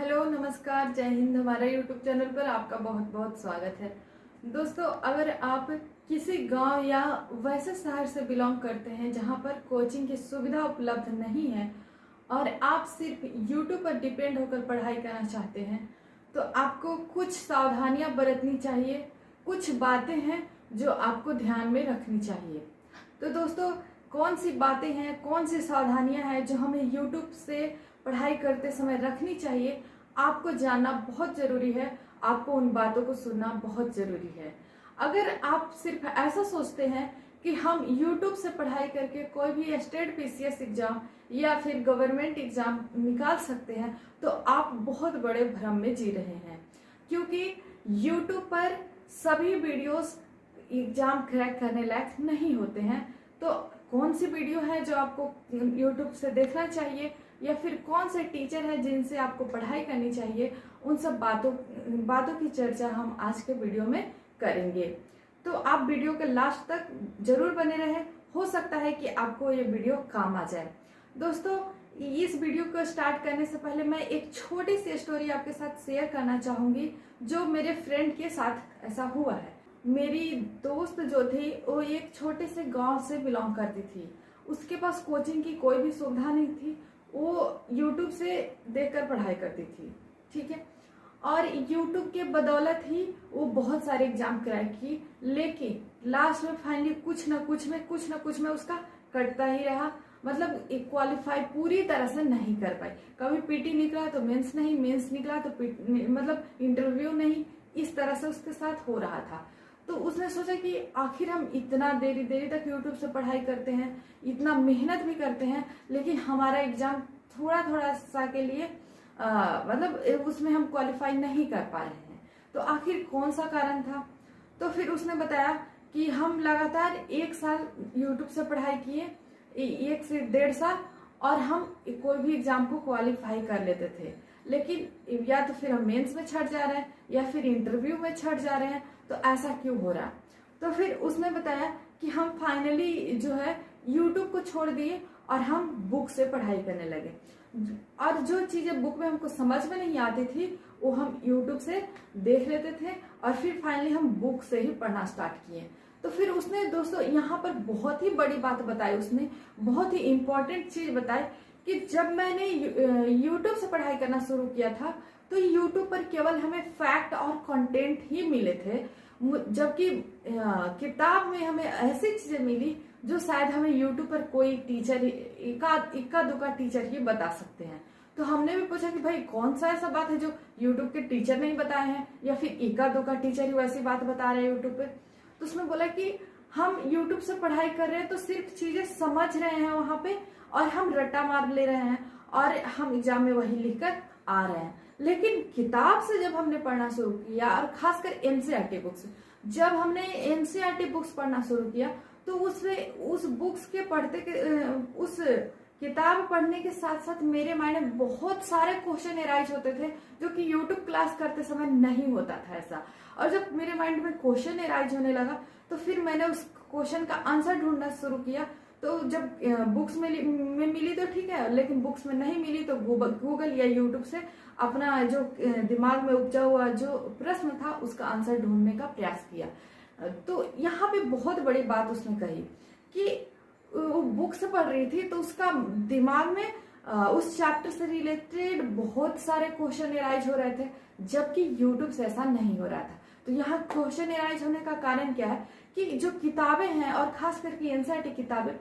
Hello, नमस्कार, जय हिंद। हमारे यूट्यूब चैनल पर आपका बहुत बहुत स्वागत है। दोस्तों, अगर आप किसी गांव या वैसे शहर से बिलोंग करते हैं जहां पर कोचिंग की सुविधा उपलब्ध नहीं है और आप सिर्फ यूट्यूब पर डिपेंड होकर पढ़ाई करना चाहते हैं, तो आपको कुछ सावधानियां बरतनी चाहिए। कुछ बातें हैं जो आपको ध्यान में रखनी चाहिए। तो दोस्तों, कौन सी बातें हैं, कौन सी सावधानियां हैं जो हमें यूट्यूब से पढ़ाई करते समय रखनी चाहिए, आपको जानना बहुत जरूरी है। आपको उन बातों को सुनना बहुत जरूरी है। अगर आप सिर्फ ऐसा सोचते हैं कि हम यूट्यूब से पढ़ाई करके कोई भी स्टेट पीसीएस एग्जाम या फिर गवर्नमेंट एग्जाम निकाल सकते हैं, तो आप बहुत बड़े भ्रम में जी रहे हैं। क्योंकि यूट्यूब पर सभी वीडियोस एग्जाम क्रैक करने लायक नहीं होते हैं। तो कौन सी वीडियो है जो आपको यूट्यूब से देखना चाहिए, या फिर कौन से टीचर है जिनसे आपको पढ़ाई करनी चाहिए, उन सब बातों की चर्चा हम आज के वीडियो में करेंगे। तो आप वीडियो के लास्ट तक जरूर बने रहें। हो सकता है कि आपको ये वीडियो काम आ जाए। दोस्तों, इस वीडियो को स्टार्ट करने से पहले मैं एक छोटी सी स्टोरी आपके साथ शेयर करना चाहूंगी, जो मेरे फ्रेंड के साथ ऐसा हुआ है। मेरी दोस्त जो थी वो एक छोटे से गांव से बिलोंग करती थी। उसके पास कोचिंग की कोई भी सुविधा नहीं थी। वो यूट्यूब से देखकर पढ़ाई करती थी, ठीक है। और यूट्यूब के बदौलत ही वो बहुत सारे एग्जाम क्रैक की, लेकिन लास्ट में फाइनली कुछ ना कुछ में उसका कटता ही रहा। मतलब क्वालिफाई पूरी तरह से नहीं कर पाई। कभी पीटी निकला तो मेंस नहीं, मेंस निकला तो मतलब इंटरव्यू नहीं। इस तरह से उसके साथ हो रहा था। तो उसने सोचा कि आखिर हम इतना देरी तक यूट्यूब से पढ़ाई करते हैं, इतना मेहनत भी करते हैं, लेकिन हमारा एग्जाम थोड़ा सा के लिए मतलब उसमें हम क्वालिफाई नहीं कर पा रहे हैं। तो आखिर कौन सा कारण था? तो फिर उसने बताया कि हम लगातार 1 साल यूट्यूब से पढ़ाई किए, 1 से 1.5 साल, और हम कोई भी एग्जाम को क्वालिफाई कर लेते थे। लेकिन या तो फिर हम मेंस में छट जा रहे हैं या फिर इंटरव्यू में छट जा रहे हैं। तो ऐसा क्यों हो रहा? तो फिर उसने बताया कि हम फाइनली जो है यूट्यूब को छोड़ दिए और हम बुक से पढ़ाई करने लगे। और जो चीजें बुक में हमको समझ में नहीं आती थी वो हम यूट्यूब से देख लेते थे, और फिर फाइनली हम बुक से ही पढ़ना स्टार्ट किए। तो फिर उसने दोस्तों यहाँ पर बहुत ही बड़ी बात बताई। उसने बहुत ही इम्पोर्टेंट चीज बताई कि जब मैंने यूट्यूब से पढ़ाई करना शुरू किया था तो यूट्यूब पर केवल हमें फैक्ट और कंटेंट ही मिले थे, जबकि किताब में हमें ऐसी चीजें मिली जो शायद हमें यूट्यूब पर कोई टीचर इक्का दुक्का टीचर ही बता सकते हैं। तो हमने भी पूछा कि भाई कौन सा ऐसा बात है जो यूट्यूब के टीचर नहीं बताए हैं, या फिर इक्का दुक्का टीचर ही वैसी बात बता रहे हैं यूट्यूब पे। तो उसमें बोला कि हम यूट्यूब से पढ़ाई कर रहे हैं तो सिर्फ चीजें समझ रहे हैं वहां पे, और हम रट्टा मार ले रहे हैं और हम एग्जाम में वही लिखकर आ रहे हैं। लेकिन किताब से जब हमने पढ़ना शुरू किया, और खासकर एनसीईआरटी बुक्स, जब हमने एनसीईआरटी बुक्स पढ़ना शुरू किया, तो उस बुक्स के उस किताब पढ़ने के साथ साथ मेरे माइंड में बहुत सारे क्वेश्चन एराइज होते थे जो कि यूट्यूब क्लास करते समय नहीं होता था ऐसा। और जब मेरे माइंड में क्वेश्चन एराइज होने लगा तो फिर मैंने उस क्वेश्चन का आंसर ढूंढना शुरू किया। तो जब बुक्स में मिली तो ठीक है, लेकिन बुक्स में नहीं मिली तो गूगल या यूट्यूब से अपना जो दिमाग में उपजा हुआ जो प्रश्न था उसका आंसर ढूंढने का प्रयास किया। तो यहाँ पे बहुत बड़ी बात उसने कही कि वो बुक से पढ़ रही थी तो उसका दिमाग में उस चैप्टर से रिलेटेड बहुत सारे क्वेश्चन एराइज हो रहे थे, जबकि यूट्यूब से ऐसा नहीं हो रहा था। तो यहाँ क्वेश्चन एराइज होने का कारण क्या है कि जो किताबें हैं, और खास करके एनसीईआरटी किताबें,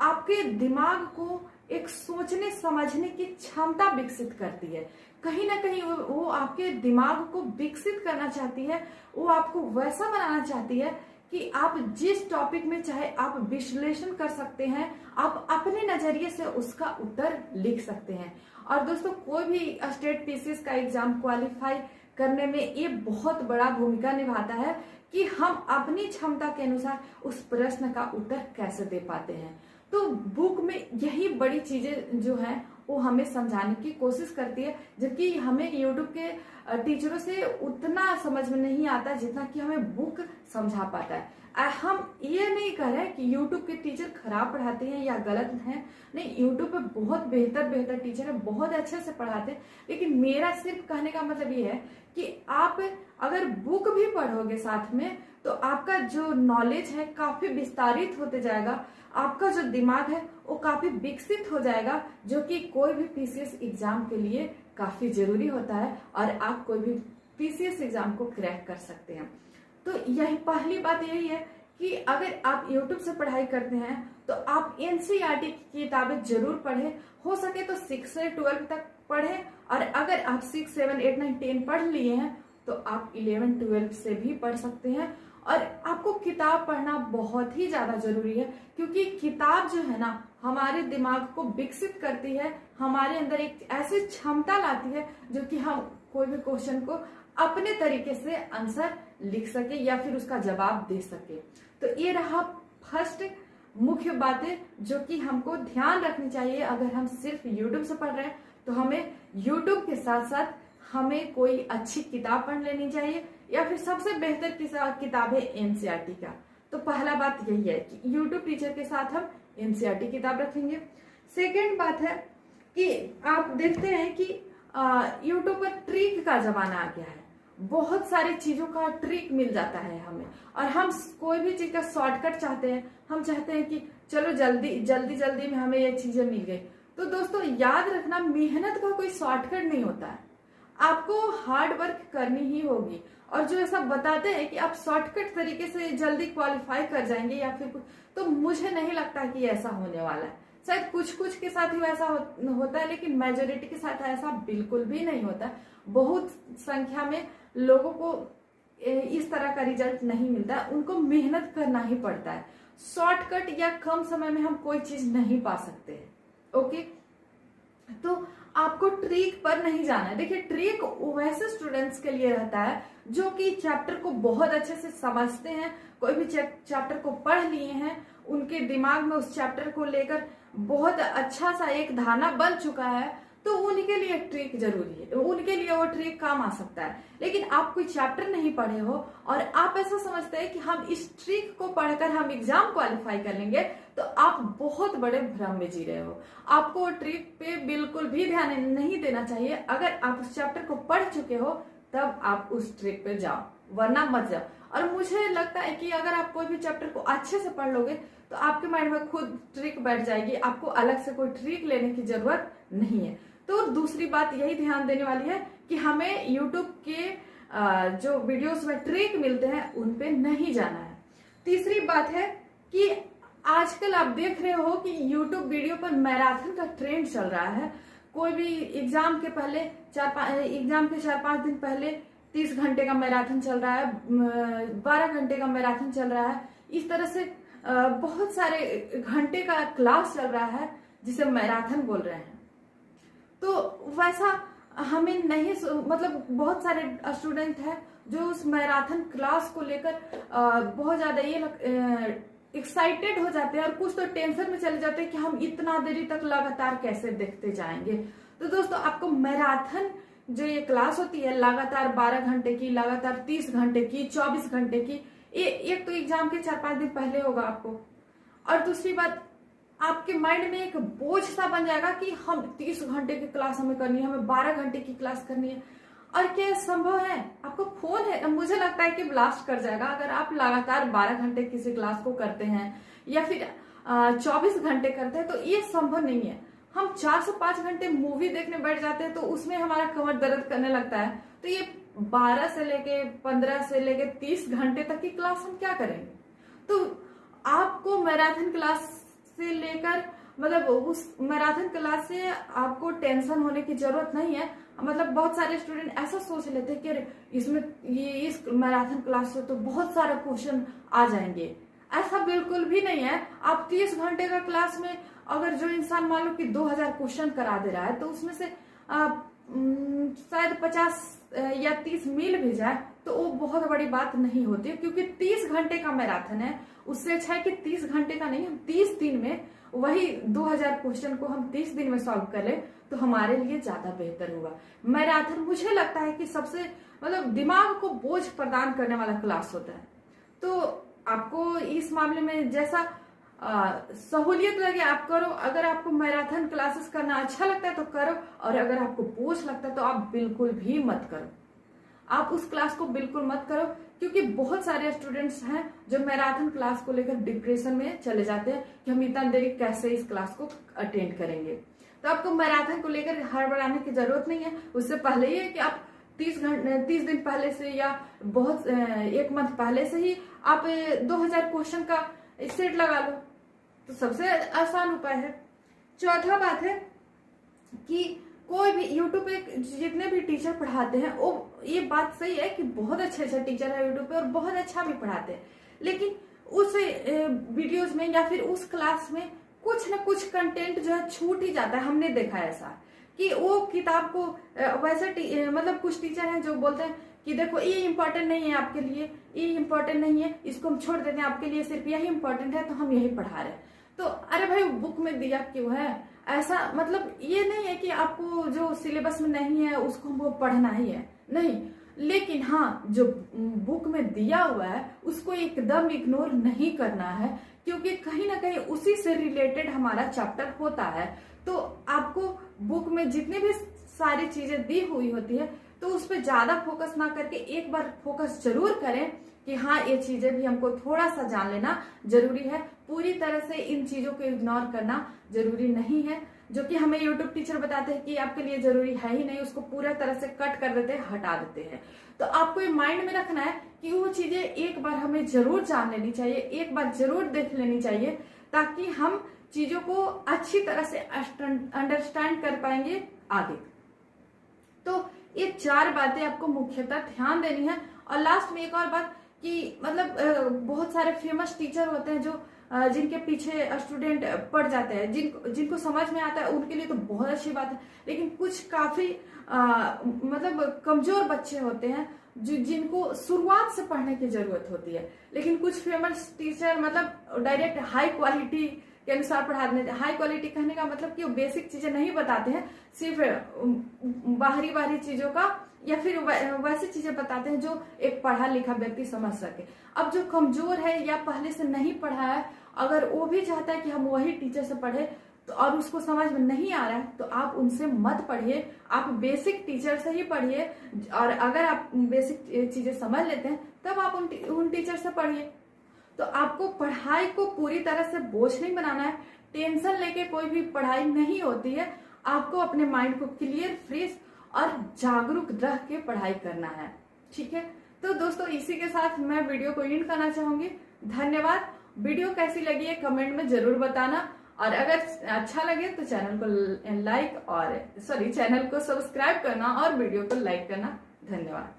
आपके दिमाग को एक सोचने समझने की क्षमता विकसित करती है। कहीं ना कहीं वो आपके दिमाग को विकसित करना चाहती है। वो आपको वैसा बनाना चाहती है कि आप जिस टॉपिक में चाहे आप विश्लेषण कर सकते हैं, आप अपने नजरिए से उसका उत्तर लिख सकते हैं। और दोस्तों, कोई भी स्टेट पीसीएस का एग्जाम क्वालिफाई करने में ये बहुत बड़ा भूमिका निभाता है कि हम अपनी क्षमता के अनुसार उस प्रश्न का उत्तर कैसे दे पाते हैं। तो बुक में यही बड़ी चीजें जो हैं वो हमें समझाने की कोशिश करती है, जबकि हमें यूट्यूब के टीचरों से उतना समझ में नहीं आता जितना कि हमें बुक समझा पाता है। हम ये नहीं कह रहे हैं कि YouTube के टीचर खराब पढ़ाते हैं या गलत हैं, नहीं, YouTube पे बहुत बेहतर बेहतर टीचर है, बहुत अच्छे से पढ़ाते हैं। लेकिन मेरा सिर्फ कहने का मतलब ये है कि आप अगर बुक भी पढ़ोगे साथ में तो आपका जो नॉलेज है काफी विस्तारित होते जाएगा, आपका जो दिमाग है वो काफी विकसित हो जाएगा, जो कि कोई भी PCS एग्जाम के लिए काफी जरूरी होता है और आप कोई भी PCS एग्जाम को क्रैक कर सकते हैं। तो यही पहली बात यही है कि अगर आप YouTube से पढ़ाई करते हैं तो आप NCERT की किताबें जरूर पढ़ें, हो सके तो 6 से 12 तक पढ़ें, और अगर आप 6, 7, 8, 9, 10 पढ़ लिए हैं तो आप 11, 12 से भी पढ़ सकते हैं। और आपको किताब पढ़ना बहुत ही ज्यादा जरूरी है, क्योंकि किताब जो है ना हमारे दिमाग को विकसित करती है, हमारे अंदर एक ऐसी क्षमता लाती है जो कि हम कोई भी क्वेश्चन को अपने तरीके से आंसर लिख सके या फिर उसका जवाब दे सके। तो ये रहा फर्स्ट मुख्य बातें जो कि हमको ध्यान रखनी चाहिए। अगर हम सिर्फ YouTube से पढ़ रहे हैं तो हमें YouTube के साथ साथ हमें कोई अच्छी किताब पढ़ लेनी चाहिए, या फिर सबसे बेहतर किताब है NCERT का। तो पहला बात यही है कि YouTube टीचर के साथ हम NCERT किताब रखेंगे। सेकेंड बात है कि आप देखते हैं कि YouTube पर ट्रिक का जमाना आ गया है, बहुत सारी चीजों का ट्रिक मिल जाता है हमें, और हम कोई भी चीज का शॉर्टकट चाहते हैं, हम चाहते हैं कि चलो जल्दी जल्दी जल्दी में हमें ये चीजें मिल गई। तो दोस्तों याद रखना, मेहनत का कोई शॉर्टकट नहीं होता है, आपको हार्ड वर्क करनी ही होगी। और जो ऐसा बताते हैं कि आप शॉर्टकट तरीके से जल्दी क्वालिफाई कर जाएंगे या फिर कुछ, तो मुझे नहीं लगता कि ऐसा होने वाला है। शायद कुछ कुछ के साथ ही वैसा होता है, लेकिन मेजोरिटी के साथ ऐसा बिल्कुल भी नहीं होता। बहुत संख्या में लोगों को इस तरह का रिजल्ट नहीं मिलता, उनको मेहनत करना ही पड़ता है। शॉर्टकट या कम समय में हम कोई चीज नहीं पा सकते हैं। ओके, तो आपको ट्रिक पर नहीं जाना है। देखिए, ट्रिक वैसे स्टूडेंट्स के लिए रहता है जो कि चैप्टर को बहुत अच्छे से समझते हैं, कोई भी चैप्टर को पढ़ लिए हैं, उनके दिमाग में उस चैप्टर को लेकर बहुत अच्छा सा एक धारणा बन चुका है, तो उनके लिए ट्रिक जरूरी है, उनके लिए वो ट्रिक काम आ सकता है। लेकिन आप कोई चैप्टर नहीं पढ़े हो और आप ऐसा समझते हैं कि हम इस ट्रिक को पढ़कर हम एग्जाम क्वालिफाई कर लेंगे, तो आप बहुत बड़े भ्रम में जी रहे हो। आपको वो ट्रिक पे बिल्कुल भी ध्यान नहीं देना चाहिए। अगर आप उस चैप्टर को पढ़ चुके हो तब आप उस ट्रिक पे जाओ, वरना मत जाओ। और मुझे लगता है कि अगर आप कोई भी चैप्टर को अच्छे से पढ़ लोगे तो आपके माइंड में खुद ट्रिक बैठ जाएगी, आपको अलग से कोई ट्रिक लेने की जरूरत नहीं है। तो दूसरी बात यही ध्यान देने वाली है कि हमें YouTube के जो वीडियोस में ट्रिक मिलते हैं उन पे नहीं जाना है। तीसरी बात है कि आजकल आप देख रहे हो कि YouTube वीडियो पर मैराथन का ट्रेंड चल रहा है। कोई भी एग्जाम के पहले एग्जाम के 4-5 दिन पहले 30 घंटे का मैराथन चल रहा है, 12 घंटे का मैराथन चल रहा है। इस तरह से बहुत सारे घंटे का क्लास चल रहा है जिसे मैराथन बोल रहे हैं। तो वैसा हमें नहीं, मतलब बहुत सारे स्टूडेंट हैं जो उस मैराथन क्लास को लेकर बहुत ज्यादा ये एक्साइटेड हो जाते हैं, और कुछ तो टेंशन में चले जाते हैं कि हम इतना देरी तक लगातार कैसे देखते जाएंगे। तो दोस्तों, आपको मैराथन जो ये क्लास होती है लगातार 12 घंटे की, लगातार 30 घंटे की, 24 घंटे की, एक तो एग्जाम के 4-5 दिन पहले होगा आपको, और दूसरी बात आपके माइंड में एक बोझ सा बन जाएगा कि हम 30 घंटे की क्लास हमें करनी है, हमें 12 घंटे की क्लास करनी है। और क्या संभव है? आपको फोन है, मुझे लगता है कि ब्लास्ट कर जाएगा अगर आप लगातार 12 घंटे किसी क्लास को करते हैं या फिर 24 घंटे करते हैं, तो ये संभव नहीं है। हम 4 से 5 घंटे मूवी देखने बैठ जाते हैं तो उसमें हमारा कमर दर्द करने लगता है, तो ये 12 से लेके 15 से लेके 30 घंटे तक की क्लास हम क्या करेंगे? तो आपको मैराथन क्लास से लेकर, मतलब उस मैराथन क्लास से आपको टेंशन होने की जरूरत नहीं है। मतलब बहुत सारे स्टूडेंट ऐसा सोच लेते हैं कि इसमें इस मैराथन क्लास से तो बहुत सारे क्वेश्चन आ जाएंगे। ऐसा बिल्कुल भी नहीं है। आप 30 घंटे का क्लास में अगर जो इंसान मान लो कि 2000 क्वेश्चन करा दे रहा है, तो उसमें से शायद 50 या 30 मिल भी जाए तो वो बहुत बड़ी बात नहीं होती है, क्योंकि 30 घंटे का मैराथन है। उससे अच्छा है कि 30 घंटे का नहीं, हम 30 दिन में वही 2000 क्वेश्चन को हम 30 दिन में सॉल्व कर ले तो हमारे लिए ज्यादा बेहतर होगा। मैराथन मुझे लगता है कि सबसे, मतलब दिमाग को बोझ प्रदान करने वाला क्लास होता है। तो आपको इस मामले में जैसा सहूलियत लगे आप करो। अगर आपको मैराथन क्लासेस करना अच्छा लगता है तो करो, और अगर आपको बोझ लगता है तो आप बिल्कुल भी मत करो। आप उस क्लास को बिल्कुल मत करो, क्योंकि बहुत सारे स्टूडेंट्स हैं जो मैराथन क्लास को लेकर डिप्रेशन में चले जाते हैं कि हम इतना देरी कैसे इस क्लास को अटेंड करेंगे। तो आपको मैराथन को लेकर हड़बड़ाने की जरूरत नहीं है। उससे पहले ही है कि आप 30 दिन पहले से या बहुत 1 मंथ पहले से ही आप 2000 क्वेश्चन का सेट लगा लो, तो सबसे आसान उपाय है। चौथा बात है कि कोई भी यूट्यूब पे जितने भी टीचर पढ़ाते हैं वो, ये बात सही है कि बहुत अच्छे टीचर है यूट्यूब पे और बहुत अच्छा भी पढ़ाते हैं, लेकिन उस वीडियोज में या फिर उस क्लास में कुछ ना कुछ कंटेंट जो है छूट ही जाता है। हमने देखा है ऐसा कि वो किताब को वैसे मतलब कुछ टीचर हैं जो बोलते हैं कि देखो ये इम्पोर्टेंट नहीं है आपके लिए, ये इम्पोर्टेंट नहीं है, इसको हम छोड़ देते हैं, आपके लिए सिर्फ यही इम्पोर्टेंट है तो हम यही पढ़ा रहे हैं। तो अरे भाई बुक में दिया क्यों है? ऐसा मतलब ये नहीं है कि आपको जो सिलेबस में नहीं है उसको हमको पढ़ना ही है, नहीं, लेकिन हाँ जो बुक में दिया हुआ है उसको एकदम इग्नोर नहीं करना है, क्योंकि कहीं ना कहीं उसी से रिलेटेड हमारा चैप्टर होता है। तो आपको बुक में जितनी भी सारी चीजें दी हुई होती है तो उस पर ज्यादा फोकस ना करके एक बार फोकस जरूर करें कि हाँ ये चीजें भी हमको थोड़ा सा जान लेना जरूरी है। पूरी तरह से इन चीजों को इग्नोर करना जरूरी नहीं है, जो कि हमें यूट्यूब टीचर बताते हैं कि आपके लिए जरूरी है ही नहीं, उसको पूरा तरह से कट कर देते हैं, हटा देते हैं। तो आपको ये माइंड में रखना है कि वो चीजें एक बार हमें जरूर जान लेनी चाहिए, एक बार जरूर देख लेनी चाहिए, ताकि हम चीजों को अच्छी तरह से अंडरस्टैंड कर पाएंगे आगे। तो ये 4 बातें आपको मुख्यतः ध्यान देनी है। और लास्ट में एक और बात कि मतलब बहुत सारे फेमस टीचर होते हैं जो जिनके पीछे स्टूडेंट पढ़ जाते हैं, जिनको समझ में आता है उनके लिए तो बहुत अच्छी बात है, लेकिन कुछ काफी मतलब कमजोर बच्चे होते हैं जिनको शुरुआत से पढ़ने की जरूरत होती है, लेकिन कुछ फेमस टीचर मतलब डायरेक्ट हाई क्वालिटी के अनुसार पढ़ा देते हैं। हाई क्वालिटी कहने का मतलब कि वो बेसिक चीजें नहीं बताते हैं, सिर्फ बाहरी चीजों का या फिर वैसी चीजें बताते हैं जो एक पढ़ा लिखा व्यक्ति समझ सके। अब जो कमजोर है या पहले से नहीं पढ़ा है, अगर वो भी चाहता है कि हम वही टीचर से पढ़े तो और उसको समझ में नहीं आ रहा है तो आप उनसे मत पढ़िए, आप बेसिक टीचर से ही पढ़िए। और अगर आप बेसिक चीजें समझ लेते हैं तब आप उन टीचर से पढ़िए। तो आपको पढ़ाई को पूरी तरह से बोझ नहीं बनाना है, टेंशन लेके कोई भी पढ़ाई नहीं होती है। आपको अपने माइंड को क्लियर, फ्रेश और जागरूक रह के पढ़ाई करना है, ठीक है। तो दोस्तों इसी के साथ मैं वीडियो को एंड करना चाहूंगी। धन्यवाद। वीडियो कैसी लगी है कमेंट में जरूर बताना, और अगर अच्छा लगे तो चैनल को सब्सक्राइब करना और वीडियो को लाइक करना। धन्यवाद।